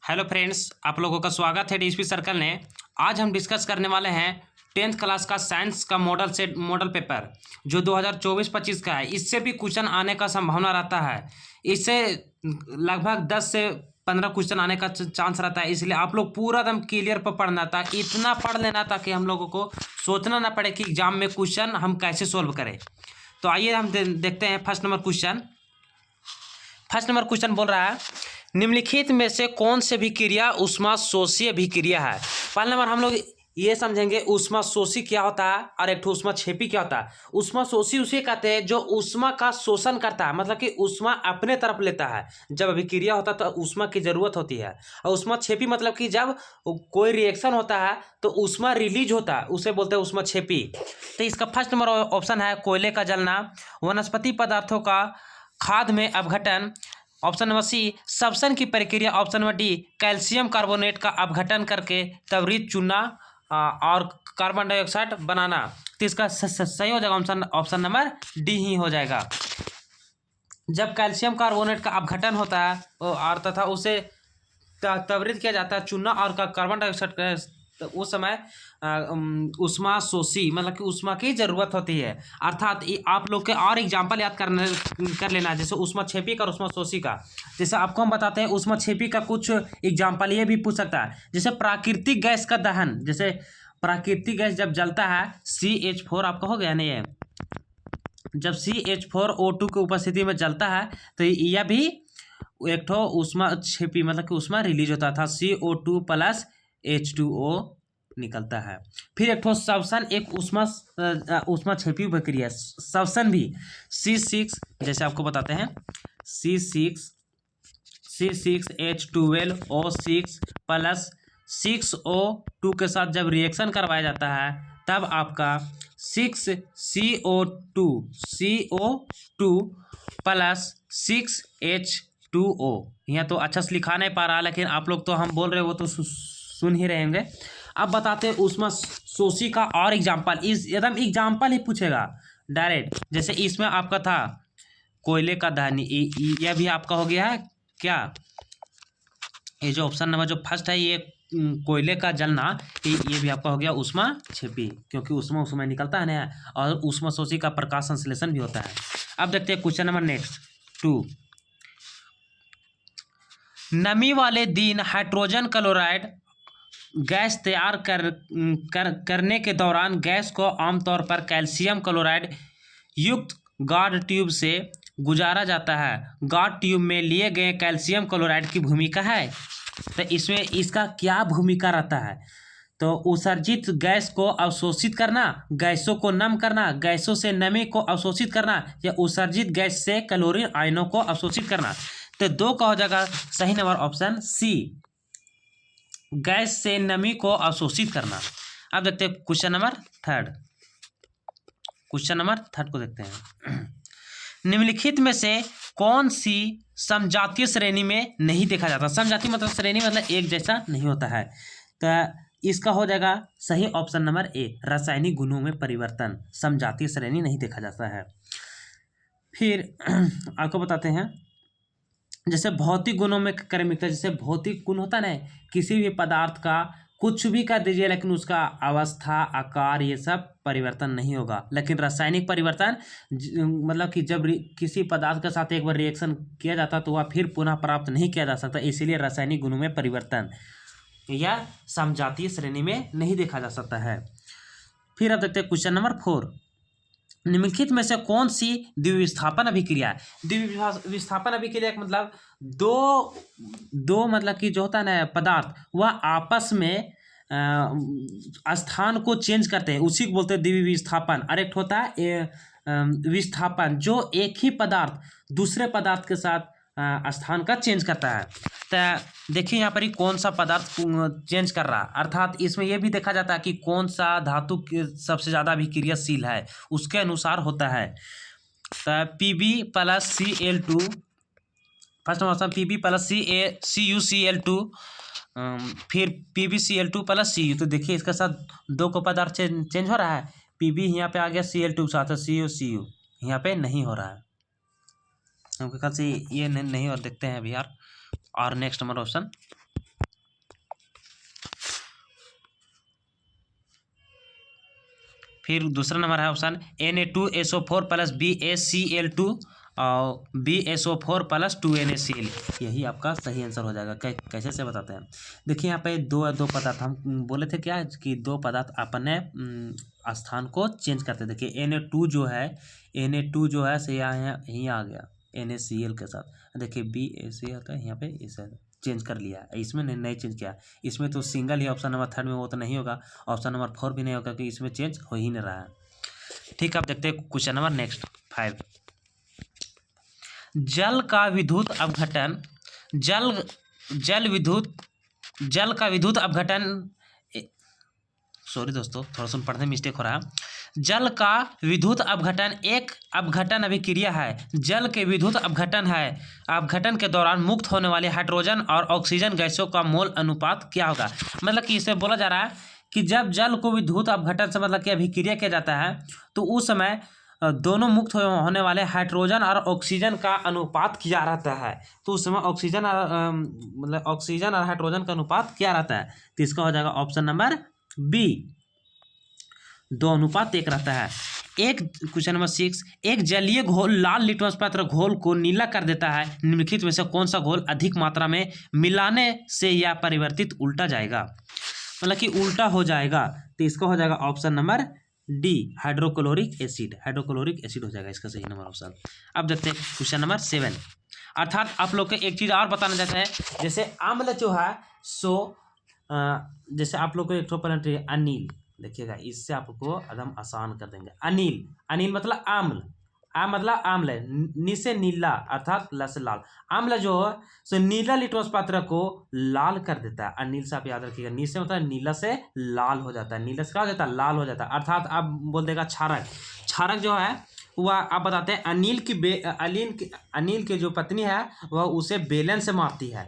Hello friends, आप लोगों का स्वागत है डीएसपी सर्कल में। आज हम डिस्कस करने वाले हैं 10th क्लास का साइंस का मॉडल पेपर जो 2024-25 का है। इससे भी क्वेश्चन आने का संभावना रहता है। इससे लगभग 10 से 15 क्वेश्चन आने का चांस रहता है। इसलिए आप लोग पूरा एकदम क्लियर पर पढ़ना था, इतना पढ़ लेना ताकि हम लोगों को सोचना ना पड़े कि एग्जाम में क्वेश्चन हम कैसे सोल्व करें। तो आइए हम देखते हैं फर्स्ट नंबर क्वेश्चन बोल रहा है, निम्नलिखित में से कौन से अभिक्रिया ऊष्माशोषी अभिक्रिया है। पहले नंबर हम लोग ये समझेंगे ऊष्माशोषी क्या होता है और एक ऊष्माक्षेपी क्या होता है। ऊष्माशोषी उसे कहते हैं जो ऊष्मा का शोषण करता है, मतलब कि ऊष्मा अपने तरफ लेता है। जब अभिक्रिया होता है तो ऊष्मा की जरूरत होती है। और ऊष्माक्षेपी मतलब कि जब कोई रिएक्शन होता है तो ऊष्मा रिलीज होता है, उसे बोलते हैं ऊष्माक्षेपी। तो इसका फर्स्ट नंबर ऑप्शन है कोयले का जलना, वनस्पति पदार्थों का खाद में अपघटन, ऑप्शन नंबर सी श्वसन की प्रक्रिया, option number D calcium carbonate का अपघटन करके त्वरित चूना और कार्बन डाइऑक्साइड बनाना। तो इसका सही हो जाएगा ऑप्शन नंबर डी ही हो जाएगा। जब कैल्शियम कार्बोनेट का अपघटन होता है और तथा उसे त्वरित किया जाता है चूना और कार्बन डाइऑक्साइड, तो उस समय ऊष्माशोषी मतलब कि ऊष्मा की जरूरत होती है। अर्थात आप लोग के और एग्जाम्पल याद कर लेना, जैसे ऊष्माक्षेपी का और ऊष्माशोषी का। जैसे आपको हम बताते हैं ऊष्माक्षेपी का कुछ एग्जाम्पल ये भी पूछ सकता है, जैसे प्राकृतिक गैस का दहन। जैसे प्राकृतिक गैस जब जलता है CH4, आपका हो गया नहीं है, जब CH4O2 की उपस्थिति में जलता है तो यह भी एक ठो ऊष्माक्षेपी मतलब कि ऊष्मा रिलीज होता था, CO2 प्लस H2O निकलता है। फिर एक ठो श्वसन, एक ऊष्माक्षेपी प्रक्रिया श्वसन भी C6, जैसे आपको बताते हैं C6H12O6 प्लस 6O2 के साथ जब रिएक्शन करवाया जाता है तब आपका 6CO2 प्लस 6H2O। यहाँ तो अच्छा से लिखा नहीं पा रहा, लेकिन आप लोग तो हम बोल रहे हो वो तो सुन ही रहेंगे। अब बताते हैं ऊष्माशोषी का और एग्जाम्पल, इस एकदम एग्जाम्पल ही पूछेगा डायरेक्ट। जैसे इसमें आपका था कोयले का दहन, यह भी आपका हो गया है क्या, ये जो ऑप्शन नंबर जो फर्स्ट है ये कोयले का जलना, ये भी आपका हो गया ऊष्माक्षेपी, क्योंकि ऊष्मा उसमें निकलता है ना, और ऊष्माशोषी का प्रकाश संश्लेषण भी होता है। अब देखते हैं क्वेश्चन नंबर नेक्स्ट 2। नमी वाले दिन हाइड्रोजन क्लोराइड गैस तैयार करने के दौरान गैस को आमतौर पर कैल्शियम क्लोराइड युक्त गार्ड ट्यूब से गुजारा जाता है। गार्ड ट्यूब में लिए गए कैल्शियम क्लोराइड की भूमिका है। तो इसमें इसका क्या भूमिका रहता है, तो उत्सर्जित गैस को अवशोषित करना, गैसों को नम करना, गैसों से नमी को अवशोषित करना, या उत्सर्जित गैस से क्लोरीन आयनों को अवशोषित करना। तो 2 का हो जाएगा सही नंबर ऑप्शन सी, गैस से नमी को अवशोषित करना। अब देखते हैं क्वेश्चन नंबर थर्ड को देखते हैं। निम्नलिखित में से कौन सी समजातीय श्रेणी में नहीं देखा जाता। समजातीय मतलब श्रेणी मतलब एक जैसा नहीं होता है। तो इसका हो जाएगा सही ऑप्शन नंबर ए, रासायनिक गुणों में परिवर्तन, समजातीय श्रेणी नहीं देखा जाता है। फिर आपको बताते हैं जैसे भौतिक गुणों में क्रमिकता, जैसे भौतिक गुण होता है ना, किसी भी पदार्थ का कुछ भी कर दीजिए लेकिन उसका अवस्था, आकार, ये सब परिवर्तन नहीं होगा। लेकिन रासायनिक परिवर्तन मतलब कि जब किसी पदार्थ के साथ एक बार रिएक्शन किया जाता है तो वह फिर पुनः प्राप्त नहीं किया जा सकता, इसीलिए रासायनिक गुणों में परिवर्तन या समजातीय श्रेणी में नहीं देखा जा सकता है। फिर अब देखते हैं क्वेश्चन नंबर 4। निम्नलिखित में से कौन सी द्विविस्थापन अभिक्रिया है। द्विविस्थापन अभिक्रिया का मतलब दो मतलब कि जो होता है ना पदार्थ, वह आपस में स्थान को चेंज करते हैं, उसी को बोलते हैं द्विविस्थापन। और एक होता है विस्थापन, जो एक ही पदार्थ दूसरे पदार्थ के साथ स्थान का चेंज करता है। तो देखिए यहाँ पर ही कौन सा पदार्थ चेंज कर रहा है, अर्थात इसमें यह भी देखा जाता है कि कौन सा धातु सबसे ज़्यादा अभिक्रियाशील है, उसके अनुसार होता है। तो Pb plus Cl2, first option Pb plus CuCl2, फिर PbCl2 प्लस Cu। तो देखिए इसके साथ 2 को पदार्थ चेंज हो रहा है। Pb यहाँ पे आ गया, Cl2 साथ है Cu यहाँ पे नहीं हो रहा है। हमके ख्याल से ये नहीं, और देखते हैं अभी यार। और नेक्स्ट नंबर ऑप्शन फिर दूसरा नंबर है ऑप्शन Na2SO4 प्लस BaCl2 और BaSO4 प्लस 2NaCl, यही आपका सही आंसर हो जाएगा। कैसे से बताते हैं, देखिए यहाँ पे दो पदार्थ हम बोले थे क्या कि दो पदार्थ अपने स्थान को चेंज करते हैं। देखिए Na2 जो है से यहीं आ गया NaCl के साथ, देखिए BaC होता है यहाँ पे इसे चेंज कर लिया, इसमें नहीं चेंज किया, इसमें तो सिंगल ही ऑप्शन नंबर 3 में वो तो नहीं होगा, ऑप्शन नंबर 4 भी नहीं होगा कि इसमें चेंज हो ही नहीं रहा है। ठीक है, अब देखते हैं क्वेश्चन नंबर नेक्स्ट 5। जल का विद्युत अपघटन जल का विद्युत अपघटन, सॉरी दोस्तों थोड़ा सा पढ़ने में मिस्टेक हो रहा है। जल का विद्युत अपघटन एक अपघटन अभिक्रिया है। जल के विद्युत अपघटन के दौरान मुक्त होने वाले हाइड्रोजन और ऑक्सीजन गैसों का मोल अनुपात क्या होगा। मतलब कि इसे बोला जा रहा है कि जब जल को विद्युत अपघटन से मतलब कि अभिक्रिया किया जाता है तो उस समय दोनों मुक्त होने वाले हाइड्रोजन और ऑक्सीजन का अनुपात क्या रहता है। तो उस समय ऑक्सीजन और हाइड्रोजन का अनुपात क्या रहता है, तो इसका हो जाएगा ऑप्शन नंबर बी, 2:1 रहता है। एक क्वेश्चन नंबर 6, एक जलीय घोल लाल लिटमस पत्र घोल को नीला कर देता है, निम्नलिखित में से कौन सा घोल अधिक मात्रा में मिलाने से या परिवर्तित उल्टा जाएगा, मतलब कि उल्टा हो जाएगा, तो इसका हो जाएगा option number D, hydrochloric acid हो जाएगा इसका सही नंबर ऑप्शन। अब देखते हैं क्वेश्चन नंबर 7। अर्थात आप लोग को एक चीज़ और बताना चाहते हैं, जैसे अम्ल जो है सो जैसे आप लोग को एक अनिल, देखिएगा इससे आपको एकदम आसान कर देंगे। अनिल मतलब आम्ल, मतलब आम्ल है, नी से नीला अर्थात ल से लाल। आम्ल जो है सो नीला लिटमस पत्र को लाल कर देता है। अनिल से आप याद रखिएगा, नी से मतलब नीला से लाल हो जाता है, नीला से क्या हो जाता है, लाल हो जाता है। अर्थात आप बोल देगा क्षारक जो है वह आप बताते हैं अनिल की जो पत्नी है वह उसे बेलन से मारती है,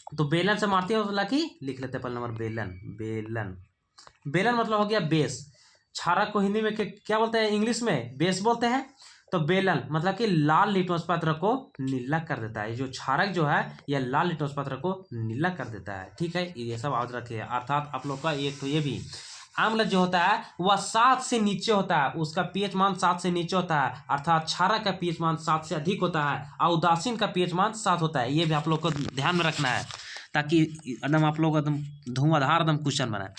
तो बेलन से मारती है मतलब कि लिख लेते हैं पहले नंबर बेलन मतलब हो गया बेस। क्षारक को हिंदी में क्या बोलते हैं, इंग्लिश में बेस बोलते हैं। तो बेलन मतलब कि लाल लिटमस पत्र को नीला कर देता है, जो क्षारक जो है यह लाल लिटमस पत्र को नीला कर देता है। ठीक है, ये सब याद रखिए। अर्थात आप लोग का एक तो ये भी अम्ल जो होता है वह 7 से नीचे होता है, उसका पीएच मान 7 से नीचे होता है, अर्थात क्षारक का पीएच मान 7 से अधिक होता है और उदासीन का पीएच मान 7 होता है। ये भी आप लोग को ध्यान में रखना है ताकि एकदम आप लोग एकदम धुआंधार एकदम क्वेश्चन बनाए।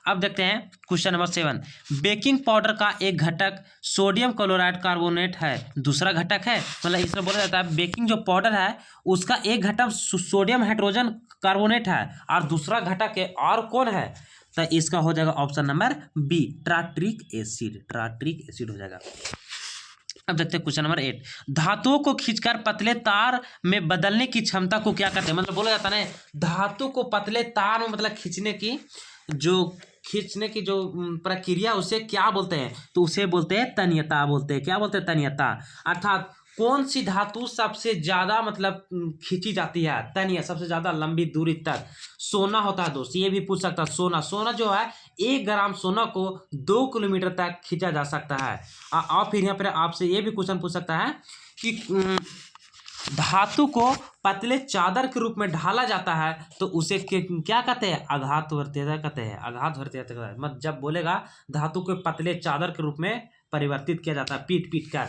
अब देखते हैं क्वेश्चन नंबर 7। बेकिंग पाउडर का एक घटक सोडियम क्लोराइड कार्बोनेट है, दूसरा घटक है, मतलब इसमें बोला जाता है बेकिंग जो पाउडर है उसका एक घटक सोडियम हाइड्रोजन कार्बोनेट है और दूसरा घटक है, और कौन है, तो इसका हो जाएगा option number B, tartaric acid हो जाएगा। अब देखते हैं क्वेश्चन नंबर 8। धातुओं को खींचकर पतले तार में बदलने की क्षमता को क्या कहते हैं। मतलब बोला जाता है ना धातु को पतले तार में मतलब खींचने की जो प्रक्रिया उसे क्या बोलते हैं, तो उसे बोलते हैं तन्यता बोलते हैं। क्या बोलते हैं, तन्यता। अर्थात कौन सी धातु सबसे ज्यादा मतलब खींची जाती है, तन्य सबसे ज्यादा लंबी दूरी तक। सोना होता है दोस्त, ये भी पूछ सकता है। सोना जो है 1 ग्राम सोना को 2 किलोमीटर तक खींचा जा सकता है। और फिर यहाँ पर आपसे ये भी क्वेश्चन पूछ सकता है कि धातु को पतले चादर के रूप में ढाला जाता है तो उसे क्या कहते हैं, आघात वर्तीयता कहते हैं। मतलब जब बोलेगा धातु को पतले चादर के रूप में परिवर्तित किया जाता है पीट कर,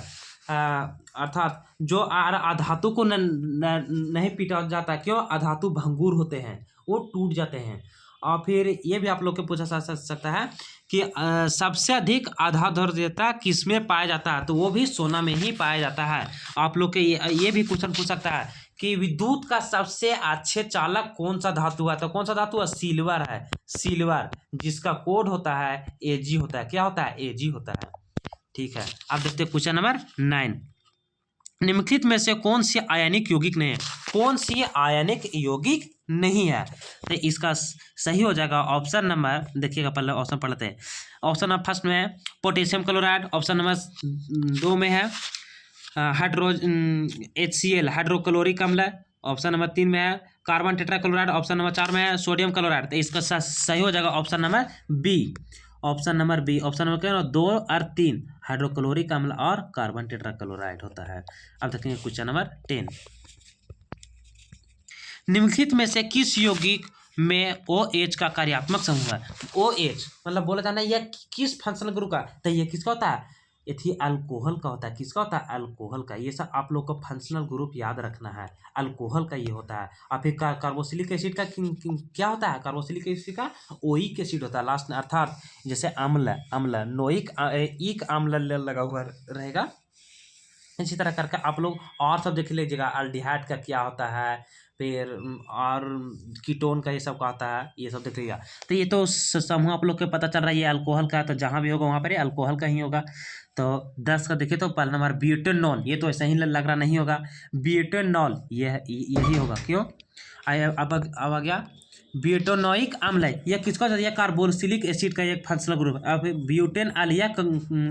अर्थात जो अधातु को नहीं पीटा जाता, क्यों, अधातु भंगुर होते हैं, वो टूट जाते हैं। और फिर ये भी आप लोग को पूछा जा सकता है कि सबसे अधिक आधाध्रुवता किसमें पाया जाता है, तो वो भी सोना में ही पाया जाता है। आप लोग के ये भी क्वेश्चन पूछ सकता है कि विद्युत का सबसे अच्छे चालक कौन सा धातु है, तो कौन सा धातु है, सिल्वर है, सिल्वर, जिसका कोड होता है Ag होता है। क्या होता है, Ag होता है। ठीक है, अब देखते हैं क्वेश्चन नंबर 9। निम्नलिखित में से कौन सी आयनिक यौगिक नहीं है, तो इसका सही हो जाएगा ऑप्शन नंबर, देखिएगा पहले ऑप्शन पढ़ लेते हैं। ऑप्शन नंबर फर्स्ट में है पोटेशियम क्लोराइड, ऑप्शन नंबर 2 में है HCl हाइड्रोक्लोरिक अम्ल, ऑप्शन नंबर 3 में है कार्बन टेट्राक्लोराइड, ऑप्शन नंबर 4 में है सोडियम क्लोराइड। तो इसका सही हो जाएगा option number B, option number 2 और 3 हाइड्रोक्लोरिक अम्ल और कार्बन टेट्राक्लोराइड होता है। अब देखेंगे क्वेश्चन नंबर 10। निम्नलिखित में से किस यौगिक में OH का कार्यात्मक समूह है। OH मतलब बोला जाना यह किस फंक्शनल ग्रुप का, तो ये किसका होता है, एथी अल्कोहल का होता है। किसका होता है, अल्कोहल का। ये सब आप लोग को फंक्शनल ग्रुप याद रखना है, अल्कोहल का ये होता है। और फिर कार्बोक्सिलिक एसिड का क्या होता है, कार्बोक्सिलिक एसिड का ओइक एसिड होता है लास्ट में, अर्थात जैसे अम्ल नोइक ईक अम्ल लगा हुआ रहेगा। इसी तरह करके आप लोग और सब देख लीजिएगा, अल्डिहाइड का क्या होता है, फिर और कीटोन का ये सब का आता है, ये सब देख लीजिएगा। तो ये तो समूह आप लोग को पता चल रहा है ये अल्कोहल का, तो जहाँ भी होगा वहाँ पर अल्कोहल का ही होगा। तो 10 का देखिए तो पहला नंबर ब्यूटेनॉल, ये तो ऐसा ही लग रहा नहीं होगा, ब्यूटेनॉल यही होगा। क्यों, अब आ गया ब्यूटेनोइक अम्ल है, यह किसका होता है, यह कार्बोक्सिलिक एसिड का एक फंक्शनल ग्रुप है। अब ब्यूटेन अलिया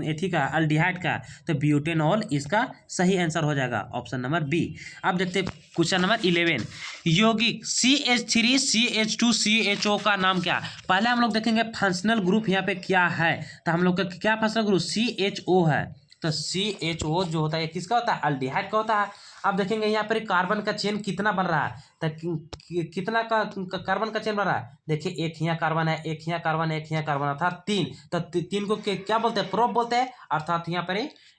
एथी का अल्डिहाइड का, तो ब्यूटेनॉल इसका सही आंसर हो जाएगा, ऑप्शन नंबर बी। अब देखते हैं क्वेश्चन नंबर 11, यौगिक CH3 CH2 CHO का नाम क्या। पहले हम लोग देखेंगे फंक्शनल ग्रुप यहाँ पे क्या है, तो हम लोग का क्या फंक्शनल ग्रुप CHO है। तो CHO जो होता है किसका होता है, अल्डिहाइड का होता है। अब देखेंगे यहाँ पर कार्बन का चेन कितना बन रहा है, तो कितना का कार्बन का चेन बन रहा है, देखिए एक यहाँ कार्बन है, एक यहाँ कार्बन है, एक यहाँ कार्बन, अर्थात 3। तो 3 को क्या बोलते हैं, प्रोप बोलते हैं। अर्थात यहाँ पर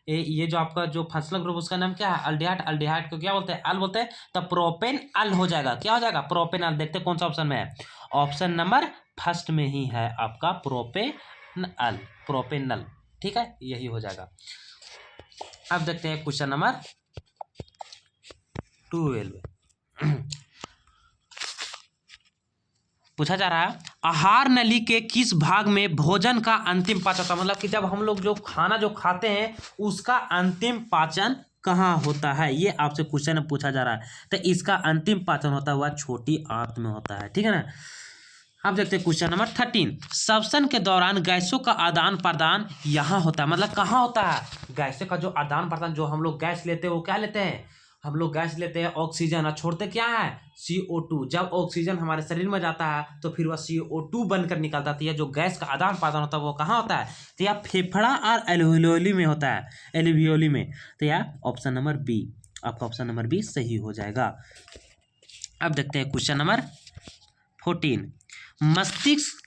ये जो आपका जो फंक्शनल ग्रुप उसका नाम क्या है, अल्डिहाइड। अल्डिहाइड को क्या बोलते हैं, अल बोलते हैं। तो प्रोपेन अल हो जाएगा, क्या हो जाएगा, प्रोपेन अल। देखते हैं कौन सा ऑप्शन में है, ऑप्शन नंबर फर्स्ट में ही है आपका प्रोपेन अल, प्रोपेनल, ठीक है, यही हो जाएगा। अब देखते हैं क्वेश्चन नंबर 12, पूछा जा रहा है आहार नली के किस भाग में भोजन का अंतिम पाचन होता है, मतलब कि जब हम लोग जो खाना जो खाते हैं उसका अंतिम पाचन कहाँ होता है, ये आपसे क्वेश्चन पूछा जा रहा है। तो इसका अंतिम पाचन होता हुआ छोटी आंत में होता है, ठीक है ना। अब देखते हैं क्वेश्चन नंबर 13, श्वसन के दौरान गैसों का आदान प्रदान यहाँ होता है, मतलब कहाँ होता है, गैसों का जो आदान प्रदान, जो हम लोग गैस लेते हैं वो क्या लेते हैं, हम लोग गैस लेते हैं ऑक्सीजन, और छोड़ते क्या है, CO2। जब ऑक्सीजन हमारे शरीर में जाता है तो फिर वह CO2 बनकर निकलता है। जो गैस का आदान प्रदान होता है वो कहाँ होता है, तो यह फेफड़ा और एल्वियोली में होता है, एल्वियोली में। तो यह ऑप्शन नंबर बी, आपका ऑप्शन नंबर बी सही हो जाएगा। अब देखते हैं क्वेश्चन नंबर 14, मस्तिष्क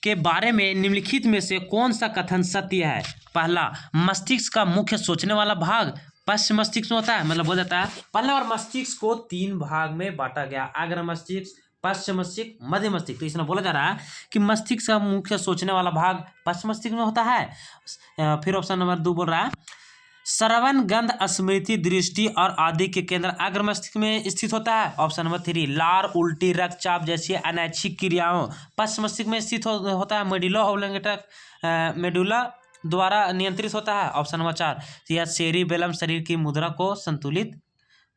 के बारे में निम्नलिखित में से कौन सा कथन सत्य है। पहला, मस्तिष्क का मुख्य सोचने वाला भाग पश्च मस्तिष्क में होता है, मतलब हो जाता है पहला बार मस्तिष्क को 3 भाग में बांटा गया, अग्र मस्तिष्क, पश्च मस्तिष्क, मध्य मस्तिष्क। तो इसमें बोला जा रहा है कि मस्तिष्क का मुख्य सोचने वाला भाग पश्च मस्तिष्क में होता है। फिर ऑप्शन नंबर 2 बोल रहा है श्रवण, गंध, स्मृति, दृष्टि और आदि के केंद्र अग्र मस्तिष्क में स्थित होता है। ऑप्शन नंबर 3, लार, उल्टी, रक्तचाप जैसी अनैच्छिक क्रियाओं पश्च मस्तिष्क में स्थित होता है। मेडुला ऑब्लोंगेटा मेडुला द्वारा नियंत्रित होता है। ऑप्शन नंबर 4, यह सेरिबेलम शरीर की मुद्रा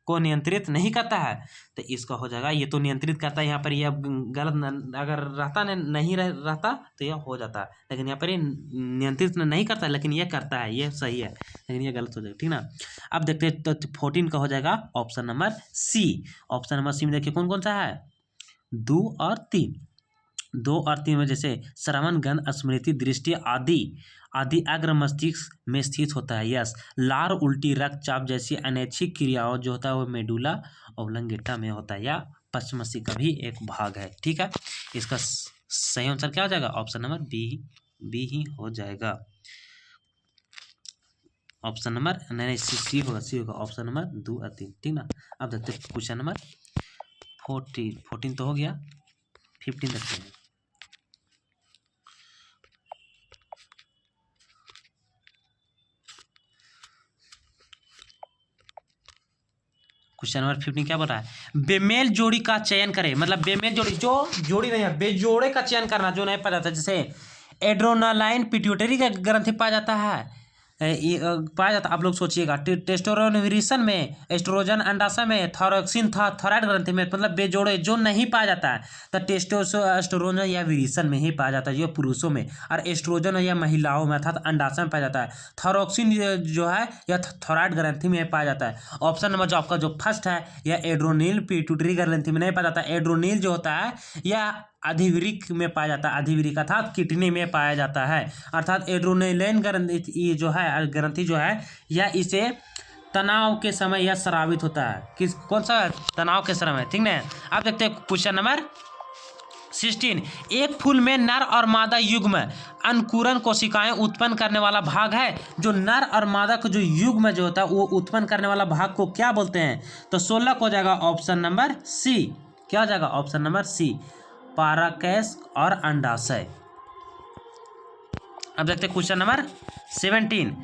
को नियंत्रित नहीं करता है। तो इसका हो जाएगा, ये तो नियंत्रित करता है, यहाँ पर यह गलत, अगर रहता नहीं रहता तो यह हो जाता है, लेकिन यहाँ पर ये नियंत्रित नहीं करता, लेकिन यह करता है, ये सही है, लेकिन ये गलत हो जाएगा, ठीक ना। अब देखते हैं तो 14 का हो जाएगा option number C. Option number C में देखिए कौन कौन सा है, 2 और 3 में जैसे श्रवण, गंध, स्मृति, दृष्टि आदि अग्र मस्तिष्क में स्थित होता है। यस, लार, उल्टी, रक्तचाप जैसी अनैच्छिक क्रियाओं जो होता है वो मेडुला ऑब्लोंगेटा में होता है, या पश्च मस्तिष्क का भी एक भाग है, ठीक है। इसका सही आंसर क्या हो जाएगा, ऑप्शन नंबर बी ही हो जाएगा। ऑप्शन नंबर नहीं, सी होगा ऑप्शन नंबर 2 और 3, ठीक ना। अब देखते हैं क्वेश्चन नंबर 14 तो हो गया, 15 देखते हैं। क्वेश्चन नंबर 15 क्या बोल रहा है, बेमेल जोड़ी का चयन करें, मतलब बेमेल जोड़ी, जो जोड़ी नहीं है, बेजोड़े का चयन करना, जो नहीं पाया जाता। जैसे एड्रेनालाइन पिट्यूटरी का ग्रंथि पाया जाता है, आप लोग सोचिएगा, टेस्टोस्टेरोन में, एस्ट्रोजन अंडाशय में, थायरोक्सिन थायराइड ग्रंथि में, मतलब बेजोड़े जो नहीं पाया जाता है। तो टेस्टोस्टेरोन या विरिसन में ही पाया जाता है, जो पुरुषों में, और एस्ट्रोजन या महिलाओं में अर्थात अंडाशय में पाया जाता है। थायरोक्सिन जो है यह थायराइड ग्रंथि में पाया जाता है। ऑप्शन नंबर जो आपका जो फर्स्ट है यह एड्रेनल पिट्यूटरी ग्रंथि में नहीं पाया जाता। एड्रेनल जो होता है यह अधिवृक्क में पाया जाता है, अधिवृक्क अर्थात किडनी में पाया जाता है। अर्थात एड्रेनालाइन ग्रंथि जो है ग्रंथि जो है यह इसे तनाव के समय यह स्रावित होता है। कौन सा तनाव के समय, ठीक ना। अब देखते हैं क्वेश्चन नंबर 16 एक फूल में नर और मादा युग्म अंकुरन कोशिकाएं उत्पन्न करने वाला भाग है। जो नर और मादा का जो युग्म जो होता है वो उत्पन्न करने वाला भाग को क्या बोलते हैं? तो 16 को हो जाएगा ऑप्शन नंबर सी। क्या हो जाएगा? ऑप्शन नंबर सी, परागकश और अंडाशय। अब देखते हैं क्वेश्चन नंबर 17।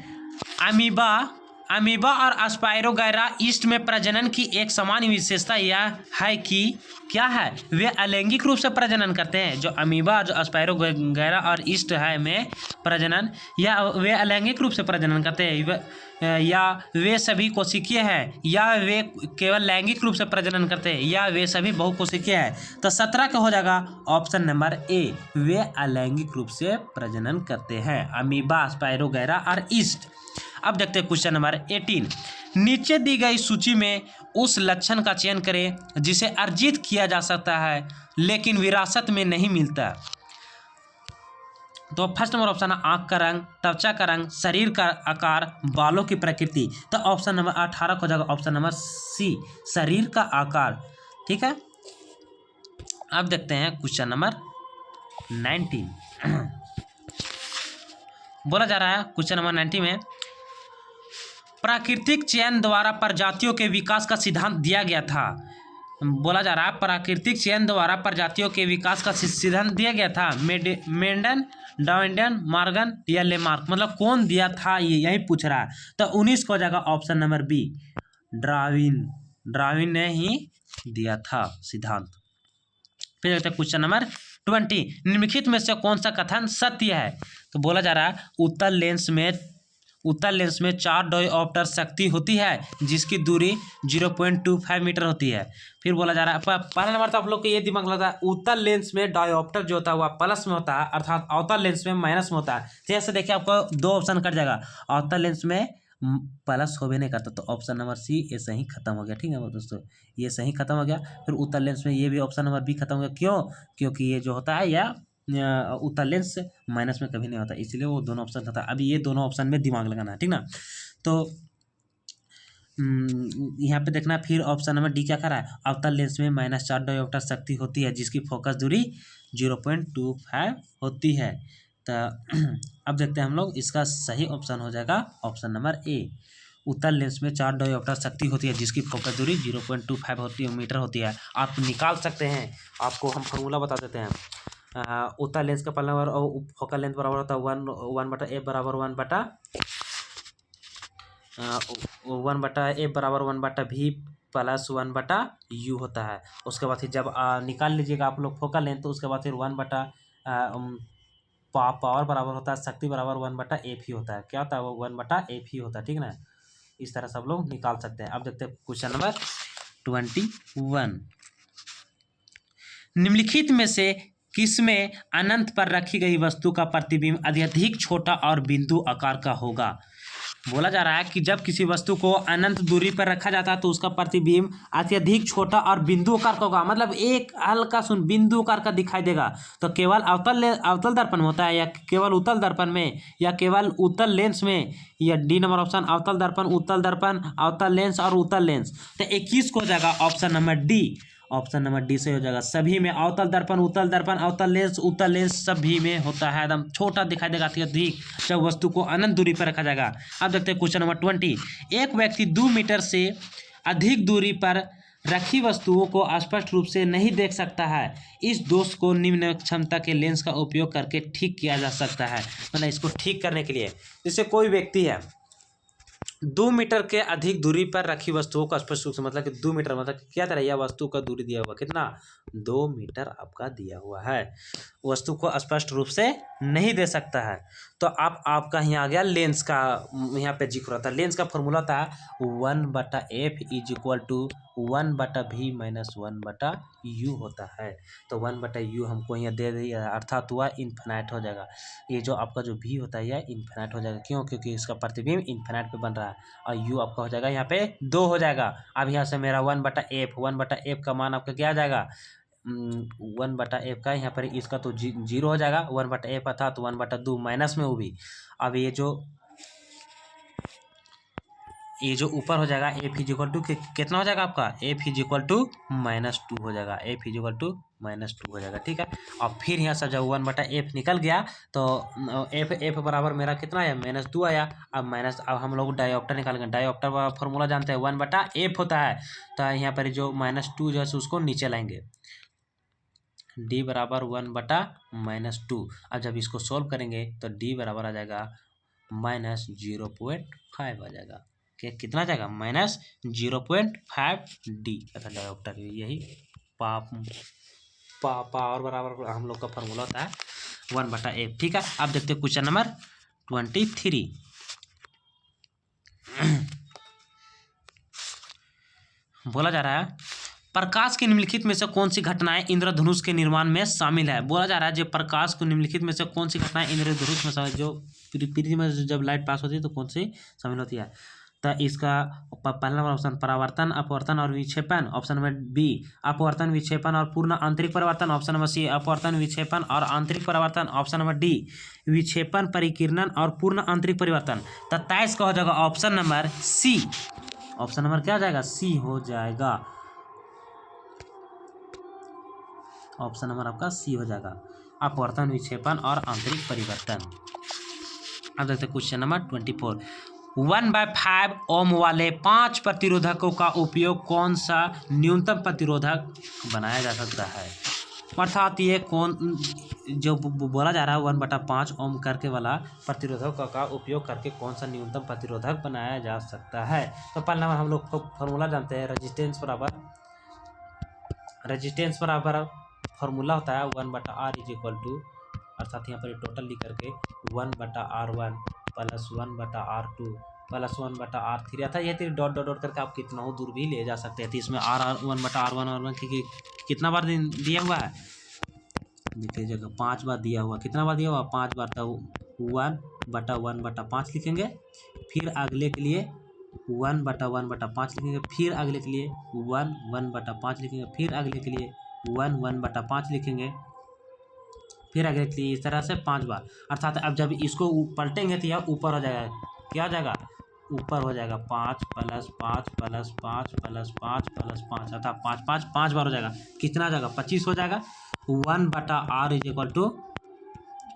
अमीबा और स्पाइरोगैरा ईस्ट में प्रजनन की एक सामान्य विशेषता यह है कि क्या है? वे अलैंगिक रूप से प्रजनन करते हैं। जो अमीबा, जो स्पाइरोगैरा और ईस्ट है में प्रजनन, या वे अलैंगिक रूप से प्रजनन करते हैं, या वे सभी कोशिकीय हैं, या वे केवल लैंगिक रूप से प्रजनन करते हैं, या वे सभी बहुकोशिकीय हैं। तो 17 का हो जाएगा ऑप्शन नंबर ए, वे अलैंगिक रूप से प्रजनन करते हैं, अमीबा, स्पाइरोगैरा और ईस्ट। अब देखते हैं क्वेश्चन नंबर 18। नीचे दी गई सूची में उस लक्षण का चयन करें जिसे अर्जित किया जा सकता है लेकिन विरासत में नहीं मिलता। तो फर्स्ट नंबर ऑप्शन है आंख का रंग, त्वचा का रंग, शरीर का आकार, बालों की प्रकृति। तो ऑप्शन नंबर 18 हो जाएगा ऑप्शन नंबर सी, शरीर का आकार। ठीक है। अब देखते हैं क्वेश्चन नंबर 19। बोला जा रहा है क्वेश्चन नंबर 19 में प्राकृतिक चयन द्वारा प्रजातियों के विकास का सिद्धांत दिया गया था। बोला जा रहा है प्राकृतिक चयन द्वारा प्रजातियों के विकास का सिद्धांत दिया गया था। मेंडन, डार्विन, मॉर्गन या लेमार्क, मतलब कौन दिया था ये यही पूछ रहा है। तो 19 को हो जाएगा ऑप्शन नंबर बी, डार्विन ने ही दिया था सिद्धांत। फिर देखते हैं क्वेश्चन नंबर 20। निम्नलिखित में से कौन सा कथन सत्य है? तो बोला जा रहा है उत्तल लेंस में 4 डायोप्टर शक्ति होती है जिसकी दूरी 0.25 मीटर होती है। फिर बोला जा रहा है पहला नंबर तो आप लोग को ये दिमाग लगता है उत्तल लेंस में डायोप्टर जो होता है वह प्लस में होता है, अर्थात अवतल लेंस में माइनस में होता है। जैसे देखिए आपको 2 ऑप्शन कट जाएगा, अवतल लेंस में प्लस हो भी नहीं करता, तो ऑप्शन नंबर सी ये सही खत्म हो गया। ठीक है दोस्तों, ये सही खत्म हो गया। फिर उत्तल लेंस में ये भी ऑप्शन नंबर बी खत्म हो गया। क्यों? क्योंकि ये जो होता है या उत्तल लेंस माइनस में कभी नहीं होता, इसलिए वो दोनों ऑप्शन था। अभी ये दोनों ऑप्शन में दिमाग लगाना है, ठीक ना। तो यहाँ पे देखना, फिर ऑप्शन नंबर डी क्या कर रहा है? अवतल लेंस में -4 डायोप्टर शक्ति होती है जिसकी फोकस दूरी 0.25 होती है। तो अब देखते हैं हम लोग, इसका सही ऑप्शन हो जाएगा ऑप्शन नंबर ए, उत्तल लेंस में 4 डायोप्टर शक्ति होती है जिसकी फोकस दूरी 0.25 होती है मीटर होती है। आप निकाल सकते हैं, आपको हम फॉर्मूला बता देते हैं। उत्तल लेंस का पहला नंबर और फोकल लेंथ बराबर होता है 1/f बराबर 1/f बराबर 1/v प्लस 1/u होता है। उसके बाद फिर जब निकाल लीजिएगा आप लोग फोकल लेंथ, तो उसके बाद फिर 1/पावर बराबर होता है, शक्ति बराबर 1/f ही होता है। क्या होता है? वो 1/f ही होता है, ठीक ना। इस तरह सब लोग निकाल सकते हैं। अब देखते हैं क्वेश्चन नंबर 21। निम्नलिखित में से किसमें अनंत पर रखी गई वस्तु का प्रतिबिंब अत्यधिक छोटा और बिंदु आकार का होगा? बोला जा रहा है कि जब किसी वस्तु को अनंत दूरी पर रखा जाता है तो उसका प्रतिबिंब अत्यधिक छोटा और बिंदु आकार का होगा, मतलब एक हल्का बिंदु आकार का दिखाई देगा। तो केवल अवतल दर्पण में होता है, या केवल उत्तल दर्पण में, या केवल उत्तल लेंस में, या डी नंबर ऑप्शन अवतल दर्पण, अवतल लेंस और उत्तल लेंस। तो 21 को हो जाएगा option number D, option number D से हो जाएगा। सभी में अवतल दर्पण, उत्तल लेंस सभी में होता है, एकदम छोटा दिखाई देगा अत्यधिक जब वस्तु को अनंत दूरी पर रखा जाएगा। अब देखते हैं क्वेश्चन नंबर 20। एक व्यक्ति 2 मीटर से अधिक दूरी पर रखी वस्तुओं को स्पष्ट रूप से नहीं देख सकता है। इस दोष को निम्न क्षमता के लेंस का उपयोग करके ठीक किया जा सकता है। मतलब इसको ठीक करने के लिए, जैसे कोई व्यक्ति है 2 मीटर के अधिक दूरी पर रखी वस्तुओं को स्पष्ट रूप से, मतलब कि 2 मीटर, मतलब क्या तरह यह वस्तु का दूरी दिया हुआ कितना? 2 मीटर आपका दिया हुआ है। वस्तु को स्पष्ट रूप से नहीं दे सकता है। तो आपका यहाँ आ गया लेंस का, यहाँ पे जिक्र होता है। लेंस का फॉर्मूला था 1/f = 1/v - 1/u होता है। तो 1/u हमको यहाँ दे दिया, अर्थात हुआ इन्फिनाइट हो जाएगा। ये जो आपका जो v होता है यह इन्फिनाइट हो जाएगा। क्यों? क्योंकि इसका प्रतिबिंब इन्फिनाइट पे बन रहा है, और u आपका हो जाएगा यहाँ पे 2 हो जाएगा। अब यहाँ से मेरा 1/f का मान आपका क्या आ जाएगा? 1/f का यहाँ पर इसका तो 0 हो जाएगा। 1/f अर्थात 1/2 माइनस में वो भी। अब ये जो ऊपर हो जाएगा f = कितना हो जाएगा आपका? f = -2 हो जाएगा, f = -2 हो जाएगा। ठीक है, और फिर यहाँ से जब 1/f निकल गया तो f बराबर मेरा कितना आया, -2 आया। अब हम लोग डायोप्टर निकालेंगे। डायोप्टर का फॉर्मूला जानते हैं, 1/f होता है। तो यहाँ पर जो -2 जो है उसको नीचे लाएंगे, d बराबर 1/-2। अब जब इसको सॉल्व करेंगे तो d बराबर आ जाएगा -0.5 आ जाएगा। कितना आ जाएगा, -0.5 d अर्थात डायोप्टर। यही पावर बराबर हम लोग का फॉर्मूला होता है 1/f। ठीक है, अब देखते हैं क्वेश्चन नंबर 23। बोला जा रहा है, प्रकाश की निम्नलिखित में से कौन सी घटनाएं इंद्रधनुष के निर्माण में शामिल है। बोला जा रहा है जो प्रकाश को निम्नलिखित में से कौन सी घटनाएं इंद्रधनुष में शामिल, जो पृथ्वी में जब लाइट पास होती है तो कौन सी शामिल होती है। तो इसका पहला नंबर ऑप्शन परावर्तन, अपवर्तन और विक्षेपण। ऑप्शन नंबर बी अपवर्तन, विक्षेपण और पूर्ण आंतरिक परिवर्तन। ऑप्शन नंबर सी अपवर्तन, विक्षेपण और आंतरिक परिवर्तन। ऑप्शन नंबर डी विक्षेपण, परिकिरणन और पूर्ण आंतरिक परिवर्तन। तो 23 का हो जाएगा option number C. Option number क्या हो जाएगा, सी हो जाएगा। ऑप्शन नंबर आपका सी हो जाएगा, अपवर्तन, विक्षेपण और आंतरिक परिवर्तन। अब देखते हैं क्वेश्चन नंबर 24। 1/5 ओम वाले 5 प्रतिरोधकों का उपयोग कौन सा न्यूनतम प्रतिरोधक बनाया जा सकता है। अर्थात ये कौन जो बोला जा रहा है 1/5 ओम करके वाला प्रतिरोधक का उपयोग करके कौन सा न्यूनतम प्रतिरोधक बनाया जा सकता है। तो पहला नंबर हम लोग को फॉर्मूला जानते हैं, रेजिस्टेंस बराबर फॉर्मूला होता है 1/r इक्वल टू, अर्थात यहाँ पर टोटल लिख करके 1/r1 plus 1/r2 plus 1/r3 अर्थात ये डॉट डॉट डॉट करके आप कितना दूर भी ले जा सकते हैं। तो इसमें 1/r1 कितना बार दिया हुआ है, देखिए जगह 5 बार दिया हुआ। कितना बार दिया हुआ, 5 बार। तो 1/1/5 लिखेंगे, फिर अगले के लिए 1/1/5 लिखेंगे, फिर अगले के लिए 1/5 लिखेंगे, फिर अगले के लिए 1/5 लिखेंगे, फिर अगले के लिए इस तरह से 5 बार। अर्थात अब जब इसको पलटेंगे तो यह ऊपर हो जाएगा, क्या हो जाएगा, ऊपर हो जाएगा 5 + 5 + 5 + 5 + 5 अर्थात 5 बार हो जाएगा। कितना आ जाएगा, 25 हो जाएगा। 1/r इक्वल टू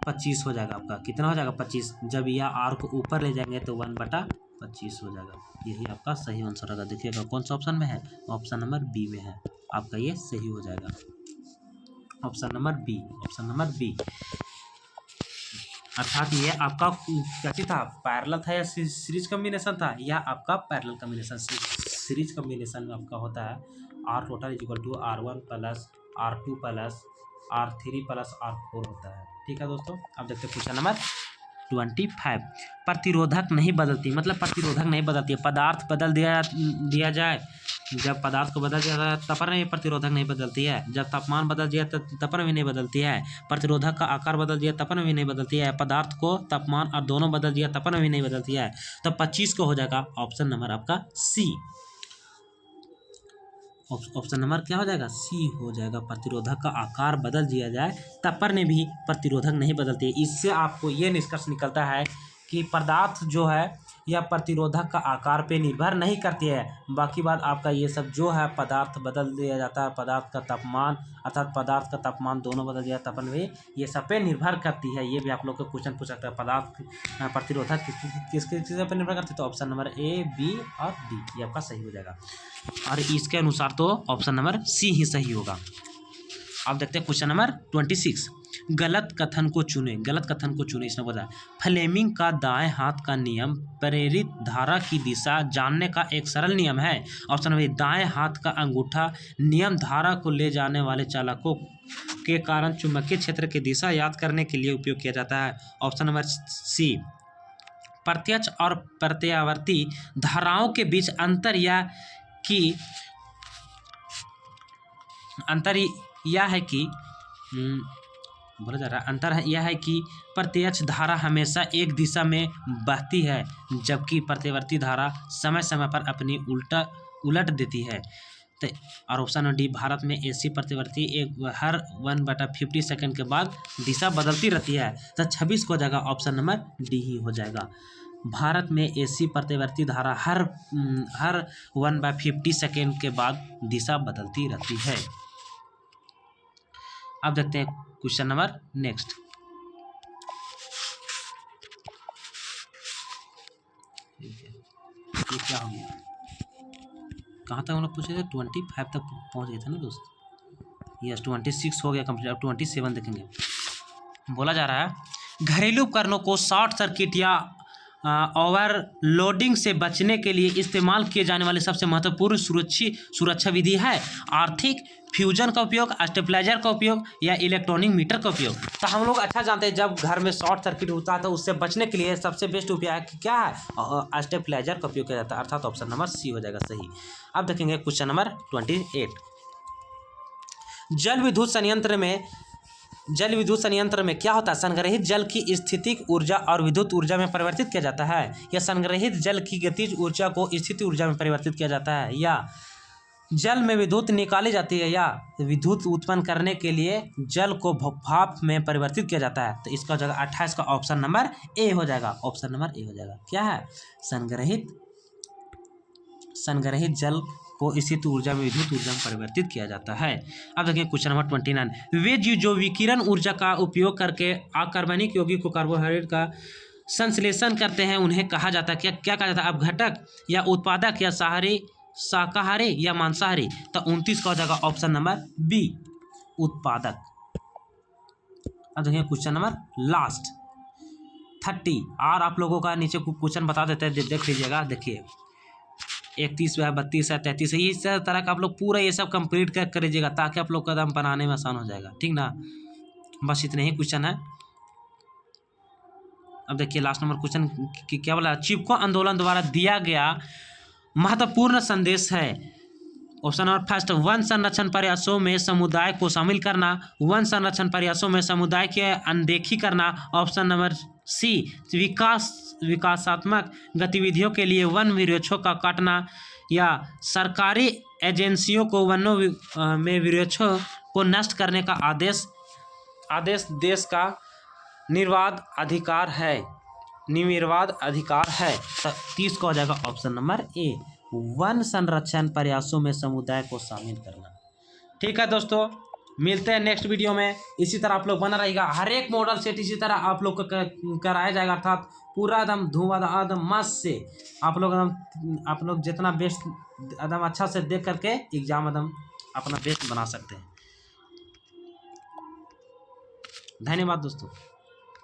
25 हो जाएगा आपका। कितना हो जाएगा, 25। जब यह r को ऊपर ले जाएंगे तो 1/25 हो जाएगा। यही आपका सही आंसर होगा। देखिएगा कौन सा ऑप्शन में है, ऑप्शन नंबर बी में है आपका, ये सही हो जाएगा। Option number B. अर्थात ये आपका क्या था, पैरेलल था या सीरीज कॉम्बिनेशन था। यह आपका पैरेलल कॉम्बिनेशन, सीरीज कॉम्बिनेशन में आपका होता है r total equal to r1 + r2 + r3 + r4 होता है। ठीक है दोस्तों, अब देखते हैं क्वेश्चन नंबर 25। प्रतिरोधक नहीं बदलती, मतलब प्रतिरोधक नहीं बदलती है। पदार्थ बदल दिया जाए, जब पदार्थ को बदल दिया जाए तब पर नहीं प्रतिरोधक नहीं बदलती है। जब तापमान बदल दिया तब पर भी नहीं बदलती है। प्रतिरोधक का आकार बदल दिया तब पर भी नहीं बदलती है। पदार्थ को तापमान और दोनों बदल दिया तब पर भी नहीं बदलती है। तो 25 को हो जाएगा ऑप्शन नंबर आपका सी। ऑप्शन नंबर क्या हो जाएगा, सी हो जाएगा। प्रतिरोधक का आकार बदल दिया जाए तब पर ने भी प्रतिरोधक नहीं बदलती है। इससे आपको ये निष्कर्ष निकलता है कि पदार्थ जो है यह प्रतिरोधक का आकार पे निर्भर नहीं करती है। बाकी बात आपका ये सब जो है पदार्थ बदल दिया जाता है, पदार्थ का तापमान अर्थात पदार्थ का तापमान दोनों बदल दिया तब भी ये सब पे निर्भर करती है। ये भी आप लोग को क्वेश्चन पूछ सकता है, पदार्थ प्रतिरोधक किसके पर निर्भर करती है। तो ऑप्शन नंबर ए, बी और डी ये आपका सही हो जाएगा। और इसके अनुसार तो ऑप्शन नंबर सी ही सही होगा। अब देखते हैं क्वेश्चन नंबर 26। गलत कथन को चुने, इसने बताया फ्लेमिंग का दाएं हाथ का नियम प्रेरित धारा की दिशा जानने का एक सरल नियम है। ऑप्शन नंबर दाएं हाथ का अंगूठा नियम धारा को ले जाने वाले चालकों के कारण चुंबकीय क्षेत्र की दिशा याद करने के लिए उपयोग किया जाता है। ऑप्शन नंबर सी प्रत्यक्ष और प्रत्यावर्ती धाराओं के बीच अंतर यह है कि प्रत्यक्ष धारा हमेशा एक दिशा में बहती है, जबकि प्रत्यावर्ती धारा समय समय पर अपनी उलट देती है। तो और ऑप्शन नंबर डी भारत में एसी प्रत्यावर्ती हर 1/50 सेकंड के बाद दिशा बदलती रहती है। तो 26 को हो जाएगा ऑप्शन नंबर डी ही हो जाएगा। भारत में एसी प्रत्यावर्ती धारा हर 1/50 सेकंड के बाद दिशा बदलती रहती है। अब देखते हैं क्वेश्चन नंबर नेक्स्ट। ये क्या हो गया, कहाँ तक हम लोग पूछे थे? 25 तक पहुँच गए थे ना दोस्त। यस 26 हो गया कंप्लीट। अब 27 देखेंगे। बोला जा रहा है घरेलू उपकरणों को शॉर्ट सर्किट या ओवरलोडिंग से बचने के लिए इस्तेमाल किए जाने वाली सबसे महत्वपूर्ण सुरक्षा विधि है आर्थिक फ्यूजन का उपयोग, स्टेबलाइजर का उपयोग या इलेक्ट्रॉनिक मीटर का उपयोग। तो हम लोग अच्छा जानते हैं जब घर में शॉर्ट सर्किट होता है तो उससे बचने के लिए सबसे बेस्ट उपाय क्या है? स्टेबलाइजर का उपयोग किया जाता है, अर्थात ऑप्शन नंबर सी हो जाएगा सही। अब देखेंगे क्वेश्चन नंबर 28। जल विद्युत संयंत्र में क्या होता है? संग्रहित जल की स्थितिक ऊर्जा और विद्युत ऊर्जा में परिवर्तित किया जाता है, या संग्रहित जल की गतिज ऊर्जा को स्थितिज ऊर्जा में परिवर्तित किया जाता है, या जल में विद्युत निकाली जाती है, या विद्युत उत्पन्न करने के लिए जल को भाप में परिवर्तित किया जाता है। तो इसका जगह 28 का ऑप्शन नंबर ए हो जाएगा। ऑप्शन नंबर ए हो जाएगा। क्या है? संग्रहित जल को स्थित ऊर्जा में विद्युत ऊर्जा में परिवर्तित किया जाता है। अब देखिए क्वेश्चन नंबर 29। वे जीव जो विकिरण ऊर्जा का उपयोग करके अकार्बनिक यौगिक को कार्बोहाइड्रेट का संश्लेषण करते हैं उन्हें कहा जाता है, क्या कहा जाता है? अपघटक या उत्पादक या शाकाहारी या मांसाहारी। तो 29 का हो जाएगा ऑप्शन नंबर बी, उत्पादक। अब देखिए क्वेश्चन नंबर लास्ट 30। और आप लोगों का नीचे क्वेश्चन बता देते हैं, देख लीजिएगा। देखिए 31 है, 32 है, 33 है, इस तरह का आप लोग पूरा ये सब कंप्लीट कर लीजिएगा ताकि आप लोग का एकदम बनाने में आसान हो जाएगा। ठीक ना? बस इतने ही क्वेश्चन है। अब देखिए लास्ट नंबर क्वेश्चन क्या बोला? चिपको आंदोलन द्वारा दिया गया महत्वपूर्ण संदेश है। ऑप्शन नंबर फर्स्ट, वन संरक्षण प्रयासों में समुदाय को शामिल करना, वन संरक्षण प्रयासों में समुदाय की अनदेखी करना। ऑप्शन नंबर सी, विकासात्मक गतिविधियों के लिए वन वृक्षों का काटना, या सरकारी एजेंसियों को वनों में वृक्षों को नष्ट करने का आदेश देश का निर्वाध अधिकार है। तो 30 का हो जाएगा ऑप्शन नंबर ए, वन संरक्षण प्रयासों में समुदाय को शामिल करना। ठीक है दोस्तों, मिलते हैं नेक्स्ट वीडियो में। इसी तरह आप लोग बना रहेगा, हर एक मॉडल सेट इसी तरह आप लोग को कराया जाएगा, अर्थात पूरा एकदम धुआंधार एकदम मस्त से आप लोग जितना बेस्ट एकदम अच्छा से देख करके एग्जाम एकदम अपना बेस्ट बना सकते हैं। धन्यवाद दोस्तों।